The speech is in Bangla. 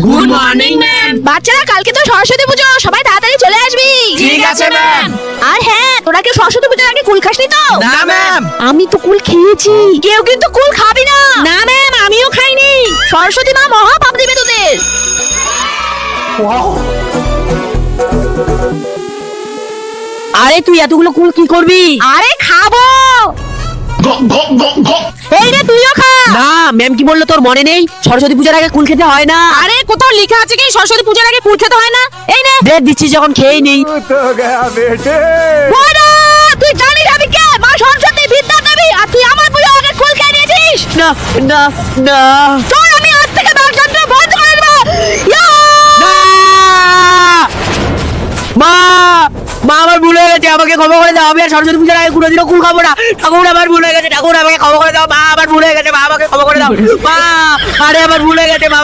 Good morning ma'am. বাচ্চারা কালকে তো সরস্বতী পুজো, সবাই তাড়াতাড়ি চলে আসবি। ঠিক আছে ম্যাম। আর হ্যাঁ, তোরা কি সরস্বতী পুজোর আগে কুল খাসনি তো? না ম্যাম। আমি তো কুল খেয়েছি। কেউ কিন্তু কুল খাবি না। না ম্যাম, আমিও খাইনি। সরস্বতী মা মহা পাপ দিবে তোদের। আরে তুই এতগুলো কুল কি করবি? আরে খাবো। এই রে, তুইও খা। না, ম্যাম কি বললো তোর মনে নেই? সরস্বতী পূজার আগে কুল খেতে হয় না। আরে কোথাও লেখা আছে কি সরস্বতী পূজার আগে কুল খেতে হয় না? এই নে। দে দিচ্ছি যখন খেয়েই নেই। বড়া, তুই জানিস আমি কে? মা সরস্বতী বিদ্যা দেবী, আর তুই আমার পুজোর আগে কুল খেয়ে নিয়েছিস। না না না তোর আমি আজ থেকে বাগযন্ত্র বন্ধ করে দেবো। ইয়া! না! মা মা আমার ভুল হয়ে গেছে, আমাকে ক্ষমা করে দাও। আমি আর সরস্বতী পূজার আগে কোনোদিনও কুল খাবো না। ঠাকুর আমার ভুল হয়ে গেছে, ঠাকুর আমাকে ক্ষমা করে দাও। মা আমার ভুল হয়ে গেছে, মা আমাকে ক্ষমা করে দাও। মা, আরে আমার ভুল হয়ে গেছে মা।